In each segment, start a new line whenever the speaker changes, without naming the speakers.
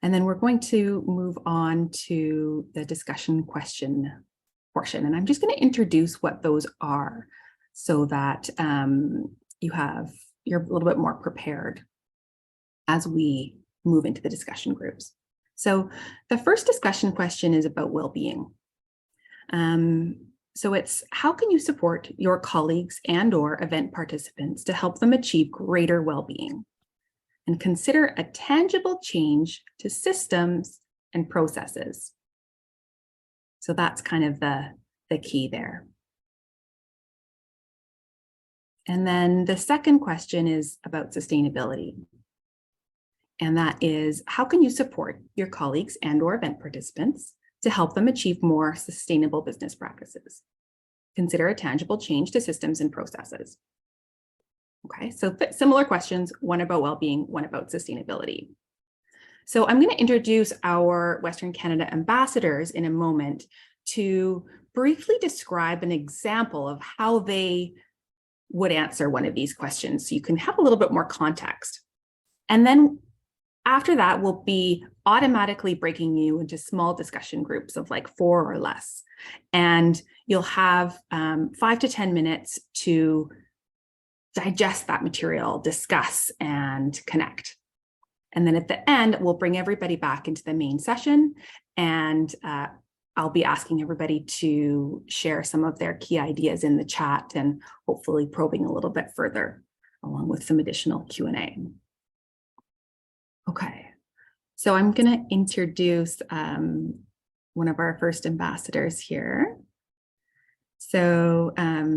And then we're going to move on to the discussion question portion. And I'm just going to introduce what those are so that you're a little bit more prepared as we move into the discussion groups. So the first discussion question is about well-being. So it's, how can you support your colleagues and/or event participants to help them achieve greater well-being? And consider a tangible change to systems and processes. So that's kind of the key there. And then the second question is about sustainability. And that is, how can you support your colleagues and/or event participants to help them achieve more sustainable business practices? Consider a tangible change to systems and processes. Okay, so similar questions, one about well-being, one about sustainability. So I'm going to introduce our Western Canada ambassadors in a moment to briefly describe an example of how they would answer one of these questions, so you can have a little bit more context. And then after that, we'll be automatically breaking you into small discussion groups of like 4 or less. And you'll have 5 to 10 minutes to digest that material, discuss, and connect. And then at the end, we'll bring everybody back into the main session, and I'll be asking everybody to share some of their key ideas in the chat and hopefully probing a little bit further, along with some additional Q&A. Okay, so I'm going to introduce one of our first ambassadors here. So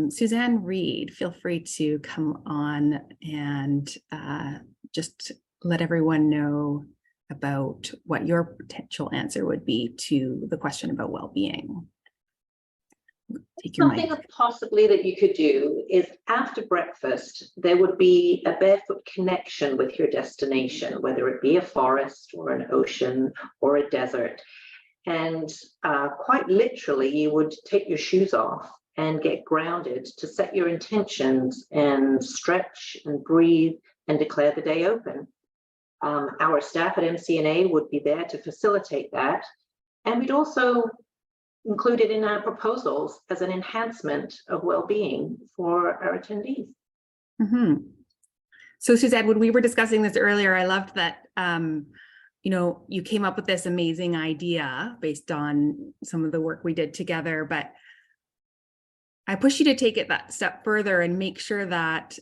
Suzanne Reed, feel free to come on and just let everyone know about what your potential answer would be to the question about well-being.
Something possibly that you could do is after breakfast, there would be a barefoot connection with your destination, whether it be a forest or an ocean or a desert. And quite literally, you would take your shoes off and get grounded to set your intentions and stretch and breathe and declare the day open. Our staff at MCNA would be there to facilitate that. And we'd also include it in our proposals as an enhancement of well-being for our attendees.
Mm-hmm. So Suzanne, when we were discussing this earlier, I loved that you came up with this amazing idea based on some of the work we did together, but I push you to take it that step further and make sure that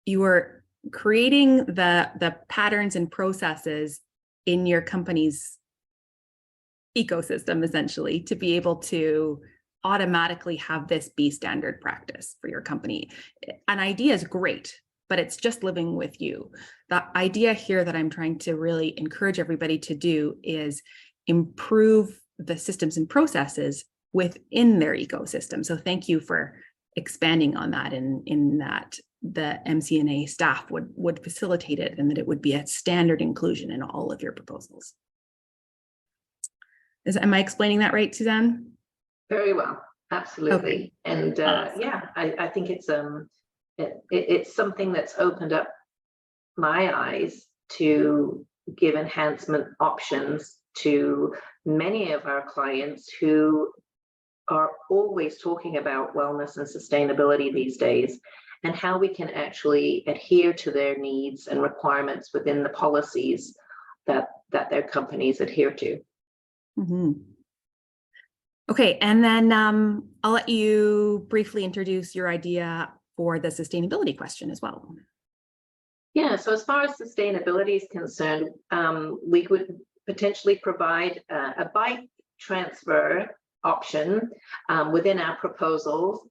you are creating the patterns and processes in your company's ecosystem, essentially, to be able to automatically have this be standard practice for your company. An idea is great, but it's just living with you. The idea here that I'm trying to really encourage everybody to do is improve the systems and processes within their ecosystem. So thank you for expanding on that, in that the MCNA staff would facilitate it, and that it would be a standard inclusion in all of your proposals. Am I explaining that right, Suzanne?
Very well, absolutely.
Okay.
And yeah, I think it's something that's opened up my eyes to give enhancement options to many of our clients who are always talking about wellness and sustainability these days, and how we can actually adhere to their needs and requirements within the policies that their companies adhere to.
Mm-hmm. Okay, and then I'll let you briefly introduce your idea for the sustainability question as well.
Yeah, so as far as sustainability is concerned, we could potentially provide a bike transfer option within our proposals.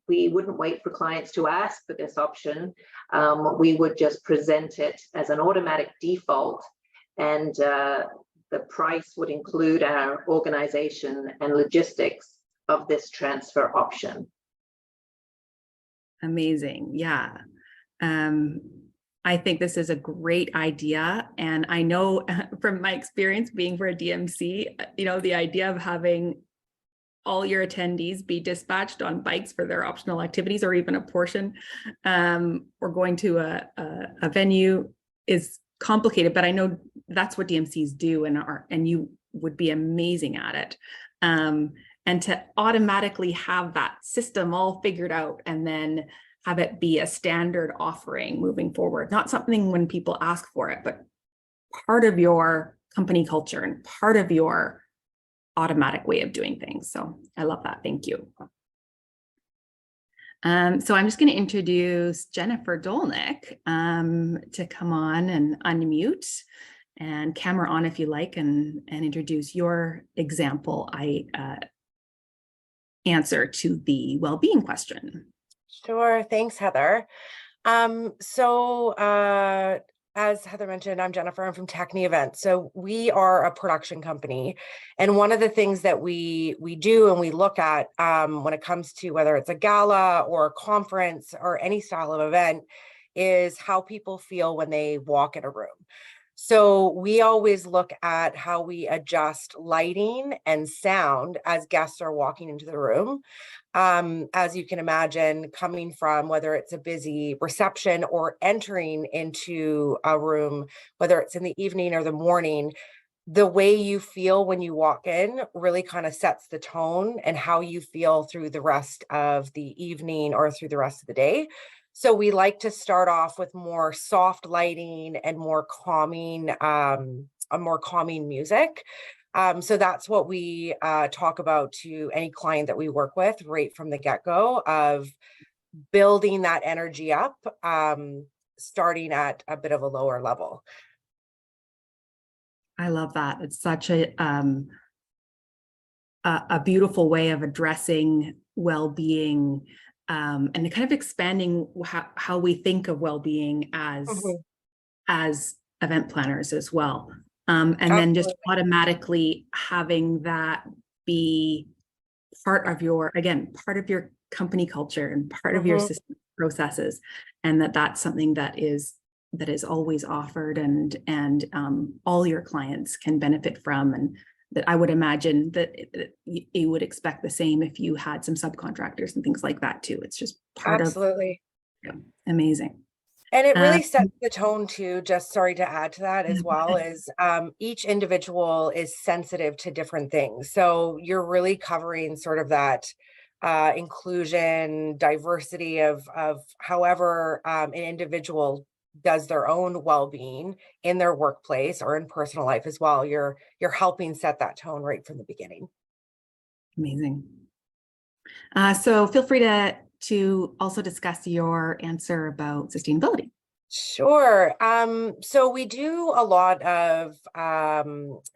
We wouldn't wait for clients to ask for this option. We would just present it as an automatic default, and the price would include our organization and logistics of this transfer option.
Amazing. Yeah. I think this is a great idea. And I know from my experience being for a DMC, the idea of having all your attendees be dispatched on bikes for their optional activities, or even a portion, or going to a venue, is complicated, but I know that's what DMCs do and you would be amazing at it. And to automatically have that system all figured out and then have it be a standard offering moving forward, not something when people ask for it, but part of your company culture and part of your automatic way of doing things. So I love that. Thank you. So I'm just going to introduce Jennifer Dolnick to come on and unmute and camera on if you like, and introduce your example answer to the well-being question.
Sure. Thanks, Heather. As Heather mentioned, I'm Jennifer. I'm from Techni Events. So we are a production company. And one of the things that we do and we look at when it comes to whether it's a gala or a conference or any style of event is how people feel when they walk in a room. So we always look at how we adjust lighting and sound as guests are walking into the room. As you can imagine, coming from whether it's a busy reception or entering into a room, whether it's in the evening or the morning, the way you feel when you walk in really kind of sets the tone and how you feel through the rest of the evening or through the rest of the day. So we like to start off with more soft lighting and more calming, music. So that's what we talk about to any client that we work with right from the get-go of building that energy up, starting at a bit of a lower level.
I love that. It's such a beautiful way of addressing well-being and kind of expanding how we think of well-being as event planners as well. And
Absolutely.
then just automatically having that be part of your company culture and part of your system processes, and that's something that is always offered and all your clients can benefit from, and that I would imagine that you would expect the same if you had some subcontractors and things like that too. It's just part
Absolutely.
of amazing.
And it really sets the tone too, just sorry to add to that as well, is each individual is sensitive to different things. So you're really covering sort of that inclusion, diversity of however an individual does their own well-being in their workplace or in personal life as well. You're helping set that tone right from the beginning.
Amazing. So feel free to also discuss your answer about sustainability.
Sure. So we do a lot of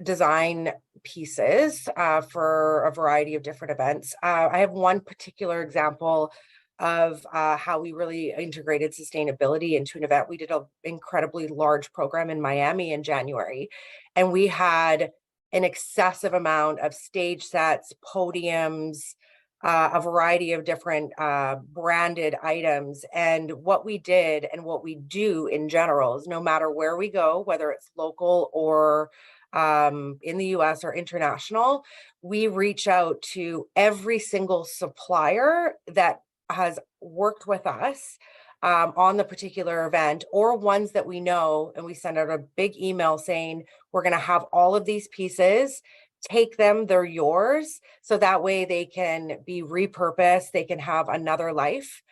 design pieces for a variety of different events. I have one particular example of how we really integrated sustainability into an event. We did an incredibly large program in Miami in January, and we had an excessive amount of stage sets, podiums, a variety of different branded items. And what we did and what we do in general is no matter where we go, whether it's local or in the US or international, we reach out to every single supplier that has worked with us on the particular event, or ones that we know, and we send out a big email saying, we're going to have all of these pieces. Take them, they're yours. So that way they can be repurposed, they can have another life.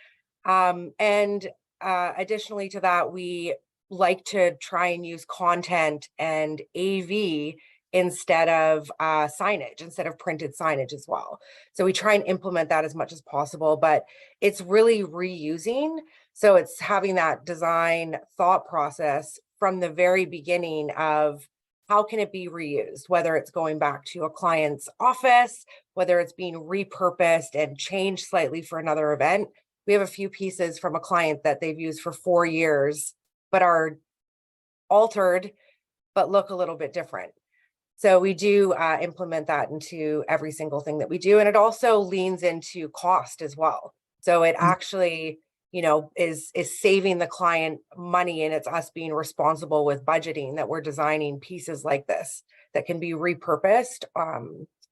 And additionally to that, we like to try and use content and AV instead of signage, instead of printed signage as well. So we try and implement that as much as possible, but it's really reusing. So it's having that design thought process from the very beginning of how can it be reused, whether it's going back to a client's office, whether it's being repurposed and changed slightly for another event. We have a few pieces from a client that they've used for 4 years, but are altered, but look a little bit different. So we do implement that into every single thing that we do. And it also leans into cost as well. So it actually, is saving the client money, and it's us being responsible with budgeting that we're designing pieces like this that can be repurposed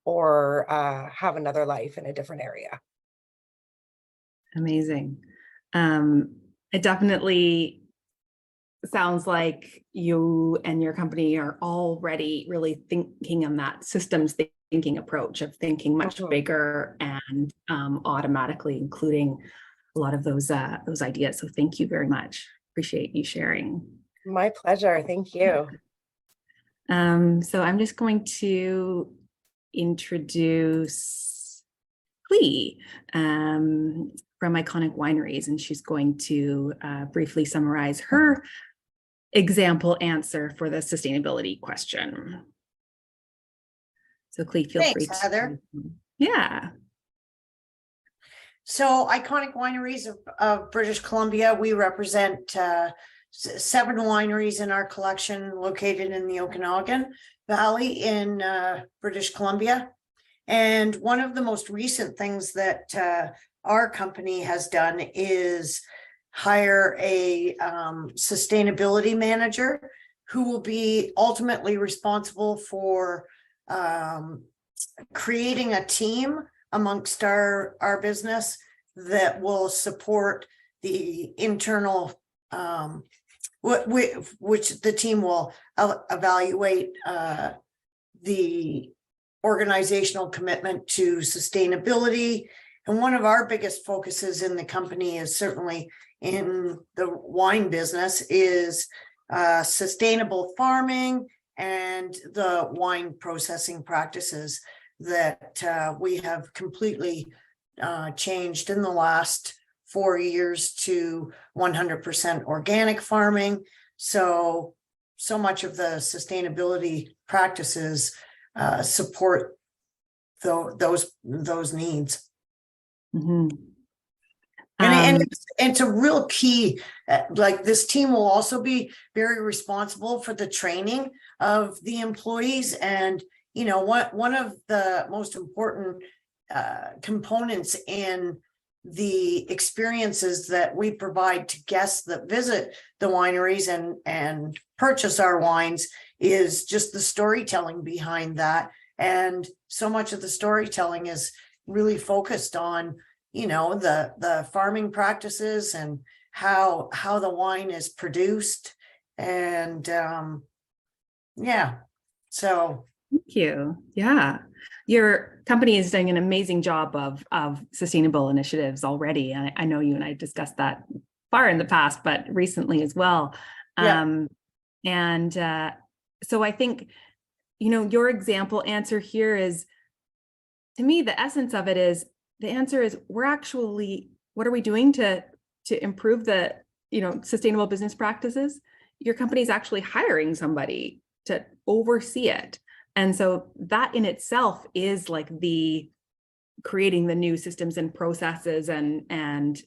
or have another life in a different area.
Amazing. It definitely sounds like you and your company are already really thinking on that systems thinking approach of thinking much bigger and automatically including a lot of those ideas. So thank you very much. Appreciate you sharing.
My pleasure. Thank you.
So I'm just going to introduce Clee from Iconic Wineries, and she's going to briefly summarize her example answer for the sustainability question. So Clee, feel free to.
Heather.
Yeah.
So Iconic Wineries of British Columbia, we represent 7 wineries in our collection located in the Okanagan Valley in British Columbia. And one of the most recent things that our company has done is hire a sustainability manager who will be ultimately responsible for creating a team amongst our business that will support the internal which the team will evaluate the organizational commitment to sustainability. And one of our biggest focuses in the company is certainly in the wine business is sustainable farming and the wine processing practices that we have completely changed in the last 4 years to 100% organic farming. So much of the sustainability practices support those needs.
Mm-hmm.
And it's a real key, like this team will also be very responsible for the training of the employees. And, you know, one of the most important components in the experiences that we provide to guests that visit the wineries and purchase our wines is just the storytelling behind that. And so much of the storytelling is really focused on, you know, the farming practices and how the wine is produced. And yeah, so.
Thank you. Yeah. Your company is doing an amazing job of sustainable initiatives already. And I know you and I discussed that far in the past, but recently as well.
Yeah.
So I think, you know, your example answer here is, to me, the essence of it is, the answer is we're actually, what are we doing to improve the, you know, sustainable business practices? Your company is actually hiring somebody to oversee it. And so that in itself is like the creating the new systems and processes and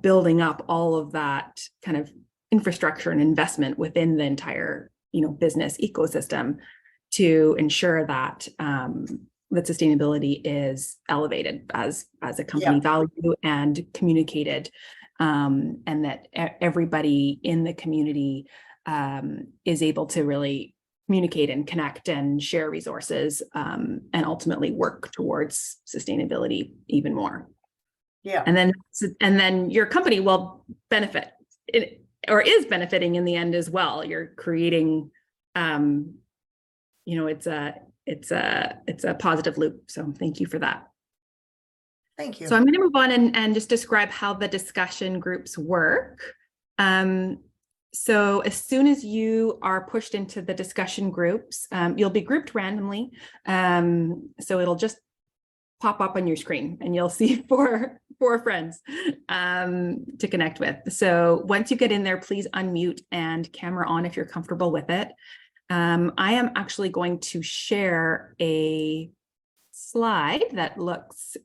building up all of that kind of infrastructure and investment within the entire, you know, business ecosystem to ensure that that sustainability is elevated as a company value and communicated, and that everybody in the community is able to really communicate and connect and share resources, and ultimately work towards sustainability even more.
Yeah.
And then your company will benefit or is benefiting in the end as well. You're creating, you know, it's a positive loop. So thank you for that.
Thank you.
So I'm going to move on and just describe how the discussion groups work. So as soon as you are pushed into the discussion groups, you'll be grouped randomly. So it'll just pop up on your screen and you'll see four friends to connect with. So once you get in there, please unmute and camera on if you're comfortable with it. I am actually going to share a slide that looks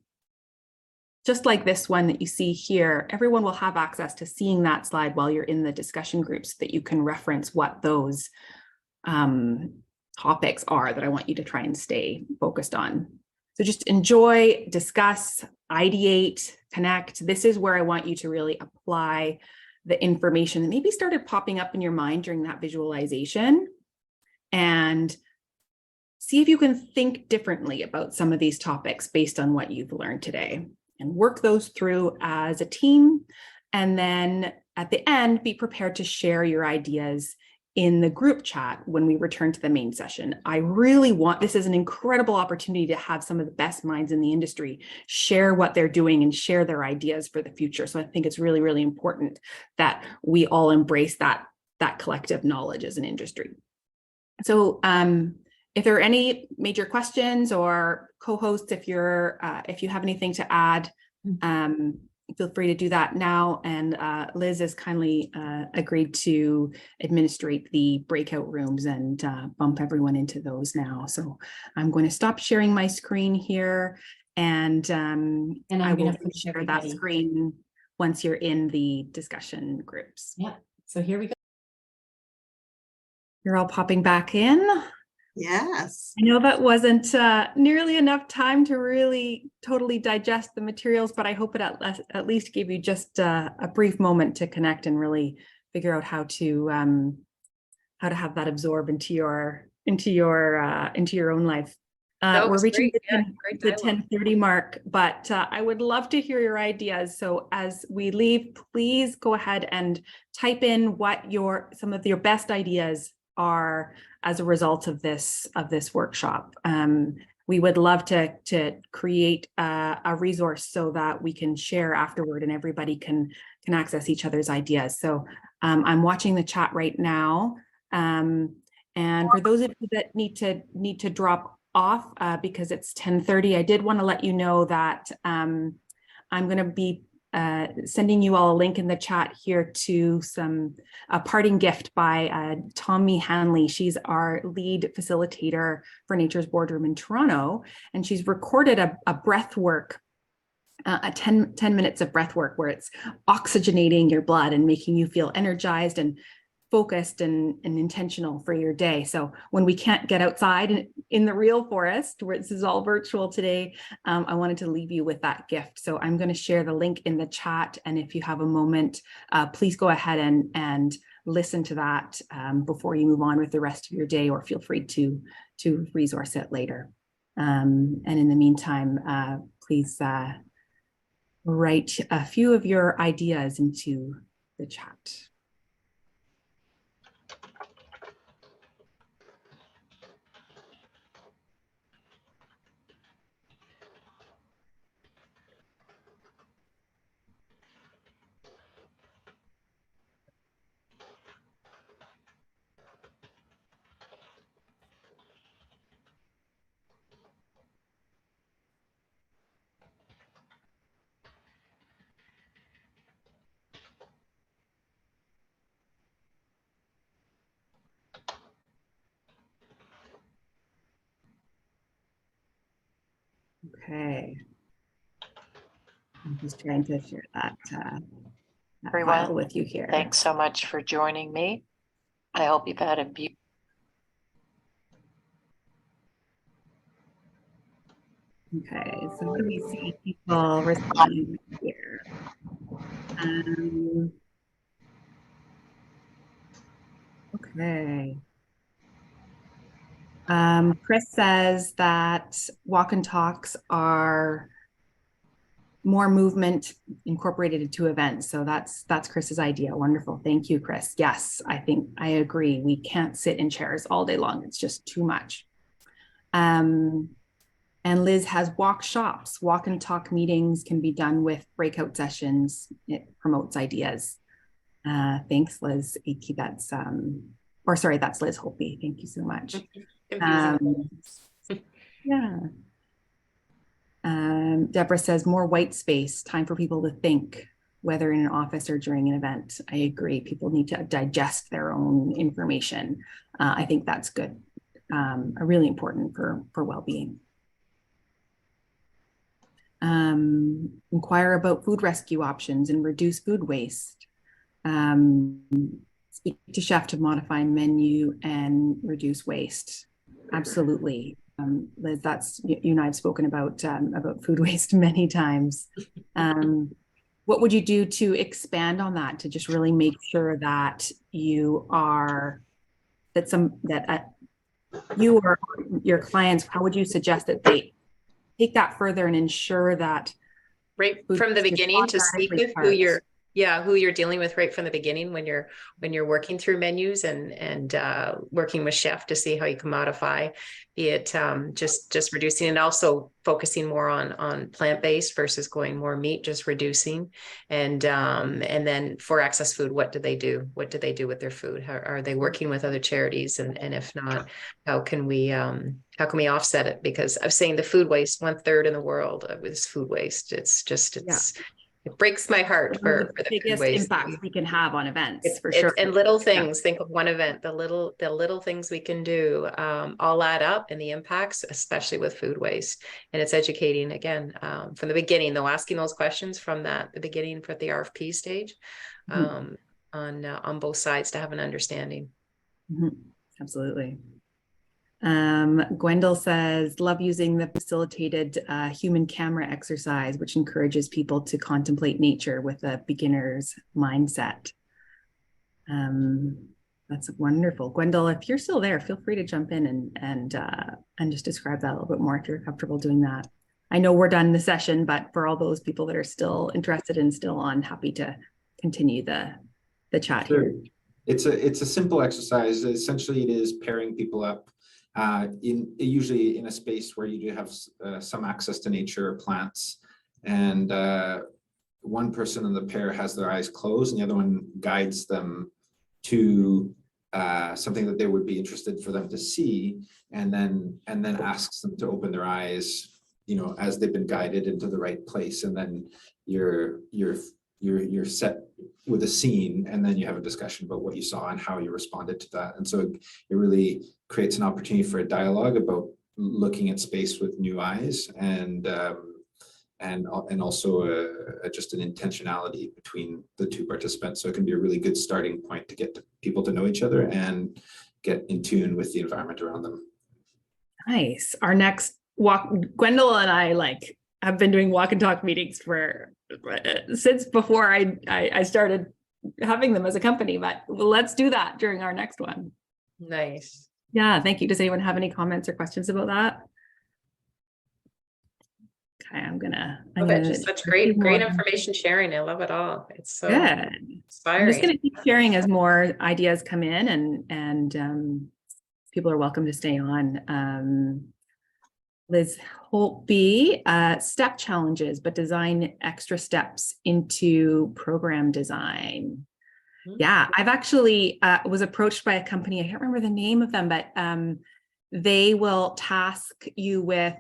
just like this one that you see here. Everyone will have access to seeing that slide while you're in the discussion groups, so that you can reference what those topics are that I want you to try and stay focused on. So just enjoy, discuss, ideate, connect. This is where I want you to really apply the information that maybe started popping up in your mind during that visualization, and see if you can think differently about some of these topics based on what you've learned today, and work those through as a team. And then at the end, be prepared to share your ideas in the group chat when we return to the main session. I really want, this is an incredible opportunity to have some of the best minds in the industry share what they're doing and share their ideas for the future. So I think it's really, really important that we all embrace that collective knowledge as an industry. So if there are any major questions, or co-hosts, if you have anything to add, feel free to do that now. And Liz has kindly agreed to administrate the breakout rooms and bump everyone into those now. So I'm going to stop sharing my screen here, and I will share that screen once you're in the discussion groups.
Yeah, so here we go.
You're all popping back in.
Yes.
I know that wasn't nearly enough time to really totally digest the materials, but I hope it at least gave you just a brief moment to connect and really figure out how to have that absorb into your own life. We're reaching the 10:30 mark, but I would love to hear your ideas. So as we leave, please go ahead and type in what some of your best ideas are as a result of this workshop. We would love to create a resource so that we can share afterward and everybody can access each other's ideas. So I'm watching the chat right now. And for those of you that need to drop off because it's 10:30, I did want to let you know that I'm going to be sending you all a link in the chat here to a parting gift by Tommy Hanley. She's our lead facilitator for Nature's Boardroom in Toronto, and she's recorded a breath work, 10 minutes of breath work where it's oxygenating your blood and making you feel energized and focused and intentional for your day. So when we can't get outside in the real forest, where this is all virtual today, I wanted to leave you with that gift. So I'm going to share the link in the chat. And if you have a moment, please go ahead and listen to that before you move on with the rest of your day, or feel free to resource it later. And in the meantime, please write a few of your ideas into the chat. Okay. I'm just trying to share that file with you here.
Thanks so much for joining me. I hope you've had a beautiful.
Okay, so what do we see people responding here? Okay. Chris says that walk and talks are more movement incorporated into events. So that's Chris's idea. Wonderful. Thank you, Chris. Yes, I think I agree. We can't sit in chairs all day long. It's just too much. And Liz has walk shops. Walk and talk meetings can be done with breakout sessions. It promotes ideas. Thanks, Liz. That's that's Liz Holtby. Thank you so much. Yeah. Deborah says more white space, time for people to think, whether in an office or during an event. I agree. People need to digest their own information. I think that's good. Really important for well-being. Inquire about food rescue options and reduce food waste. Speak to chef to modify menu and reduce waste. Absolutely. Liz, you and I have spoken about food waste many times. What would you do to expand on that, to just really make sure that you or your clients, how would you suggest that they take that further and ensure that
right from the beginning, to speak with who
Yeah, who you're dealing with right from the beginning when you're working through menus and working with chef to see how you can modify, be it just reducing, and also focusing more on plant-based versus going more meat, just reducing. And then for access food, what do they do? What do they do with their food? How are they working with other charities? And if not, how can we offset it? Because I've seen the food waste, 1/3 in the world is food waste. It's just it breaks my heart
One of
for the food
biggest
waste.
impacts we can have on events, for sure.
And little things, think of one event, the little things we can do all add up in the impacts, especially with food waste. And it's educating again from the beginning, though, asking those questions from the beginning for the RFP stage on both sides to have an understanding.
Absolutely. Gwendol says, love using the facilitated human camera exercise, which encourages people to contemplate nature with a beginner's mindset. That's wonderful. Gwendol, if you're still there, feel free to jump in and just describe that a little bit more if you're comfortable doing that. I know we're done the session, but for all those people that are still interested and still on, happy to continue the chat here.
It's a simple exercise. Essentially, it is pairing people up usually in a space where you do have some access to nature or plants, and one person in the pair has their eyes closed and the other one guides them to something that they would be interested for them to see, and then asks them to open their eyes, as they've been guided into the right place, and then you're set with a scene, and then you have a discussion about what you saw and how you responded to that. And so it really creates an opportunity for a dialogue about looking at space with new eyes, and also just an intentionality between the two participants. So it can be a really good starting point to get people to know each other and get in tune with the environment around them.
Nice. Our next walk, Gwendol and I have been doing walk and talk meetings since before I started having them as a company, but let's do that during our next one.
Nice.
Yeah, thank you. Does anyone have any comments or questions about that? Okay, I'm gonna
just such great information sharing. I love it all. It's so
good.
inspiring.
I'm just gonna keep sharing as more ideas come in, and people are welcome to stay on. Liz Holtby, step challenges, but design extra steps into program design. Yeah, I've actually was approached by a company. I can't remember the name of them, but they will task you with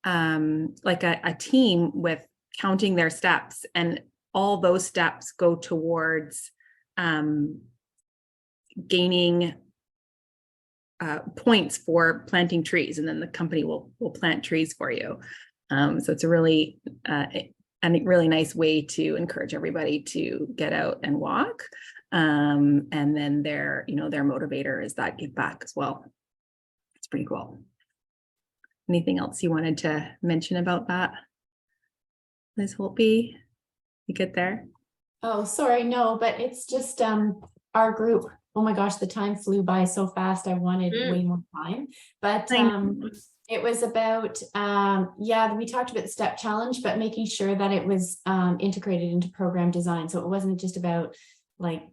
a team with counting their steps, and all those steps go towards gaining points for planting trees, and then the company will plant trees for you. So it's a really nice way to encourage everybody to get out and walk. And then their motivator is that give back as well. It's pretty cool. Anything else you wanted to mention about that, Liz Holtby? You good there?
Oh, sorry, no, but it's just our group. Oh my gosh, the time flew by so fast. I wanted way more time, but it was about we talked about the step challenge, but making sure that it was integrated into program design. So it wasn't just about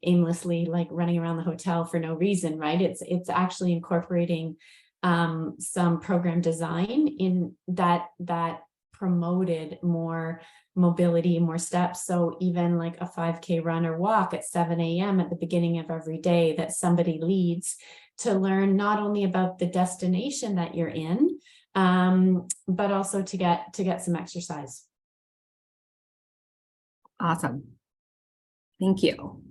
aimlessly running around the hotel for no reason, right? It's actually incorporating some program design in that promoted more mobility, more steps. So even a 5K run or walk at 7 a.m. at the beginning of every day that somebody leads, to learn not only about the destination that you're in, but also to get some exercise.
Awesome. Thank you.